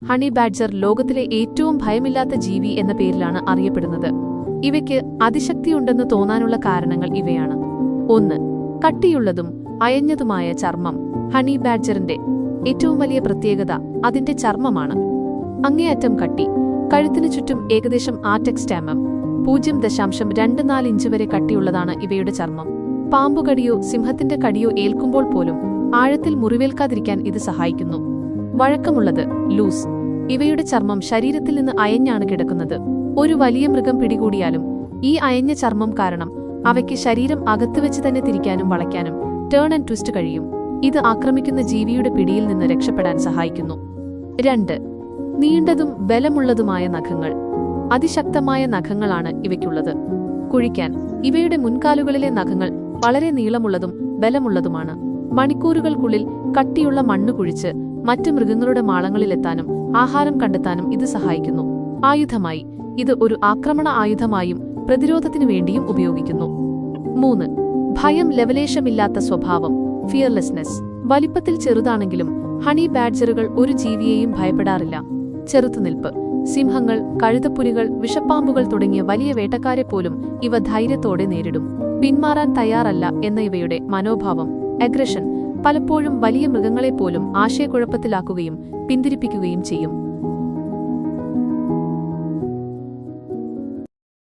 Honey badger ലോകത്തിലെ ഏറ്റവും ഭയമില്ലാത്ത ജീവി എന്ന പേരിലാണ് അറിയപ്പെടുന്നത്. ഇവയ്ക്ക് അതിശക്തിയുണ്ടെന്ന് തോന്നാനുള്ള കാരണങ്ങൾ ഇവയാണ്. 1. കട്ടിയുള്ളതും അയഞ്ഞതുമായ ചർമ്മം. ഹണി ബാഡ്ജറിന്റെ ഏറ്റവും വലിയ പ്രത്യേകത അതിന്റെ ചർമ്മമാണ്. അങ്ങേയറ്റം കട്ടി, കഴുത്തിനു ചുറ്റും ഏകദേശം ആർടെക്സ്റ്റാമം 0.24 ഇഞ്ച് വരെ കട്ടിയുള്ളതാണ് ഇവയുടെ ചർമ്മം. പാമ്പുകടിയോ സിംഹത്തിന്റെ കടിയോ ഏൽക്കുമ്പോൾ പോലും ആഴത്തിൽ മുറിവേൽക്കാതിരിക്കാൻ ഇത് സഹായിക്കുന്നു. വഴക്കമുള്ളത് ലൂസ്. ഇവയുടെ ചർമ്മം ശരീരത്തിൽ നിന്ന് അയഞ്ഞാണ് കിടക്കുന്നത്. ഒരു വലിയ മൃഗം പിടികൂടിയാലും ഈ അയഞ്ഞ ചർമ്മം കാരണം അവയ്ക്ക് ശരീരം അകത്തുവെച്ച് തന്നെ തിരിക്കാനും വളയ്ക്കാനും ടേൺ ആൻഡ് ട്വിസ്റ്റ് കഴിയും. ഇത് ആക്രമിക്കുന്ന ജീവിയുടെ പിടിയിൽ നിന്ന് രക്ഷപ്പെടാൻ സഹായിക്കുന്നു. 2. നീണ്ടതും ബലമുള്ളതുമായ നഖങ്ങൾ. അതിശക്തമായ നഖങ്ങളാണ് ഇവയ്ക്കുള്ളത്. കുഴിക്കാൻ ഇവയുടെ മുൻകാലുകളിലെ നഖങ്ങൾ വളരെ നീളമുള്ളതും ബലമുള്ളതുമാണ്. മണിക്കൂറുകൾക്കുള്ളിൽ കട്ടിയുള്ള മണ്ണ് കുഴിച്ച് മറ്റ് മൃഗങ്ങളുടെ മാളങ്ങളിലെത്താനും ആഹാരം കണ്ടെത്താനും ഇത് സഹായിക്കുന്നു. ആയുധമായി ഇത് ഒരു ആക്രമണ ആയുധമായും പ്രതിരോധത്തിനു വേണ്ടിയും ഉപയോഗിക്കുന്നു. 3. ഭയം ലെവലേശമില്ലാത്ത സ്വഭാവം, ഫിയർലെസ്നെസ്. വലിപ്പത്തിൽ ചെറുതാണെങ്കിലും ഹണി ബാഡ്ജറുകൾ ഒരു ജീവിയെയും ഭയപ്പെടാറില്ല. ചെറുത്തുനിൽപ്പ്. സിംഹങ്ങൾ, കഴുതപ്പുലികൾ, വിഷപ്പാമ്പുകൾ തുടങ്ങിയ വലിയ വേട്ടക്കാരെ പോലും ഇവ ധൈര്യത്തോടെ നേരിടും. പിന്മാറാൻ തയ്യാറല്ല എന്ന ഇവയുടെ മനോഭാവം, അഗ്രഷൻ, പലപ്പോഴും വലിയ മൃഗങ്ങളെപ്പോലും ആശയക്കുഴപ്പത്തിലാക്കുകയും പിന്തിരിപ്പിക്കുകയും ചെയ്യും.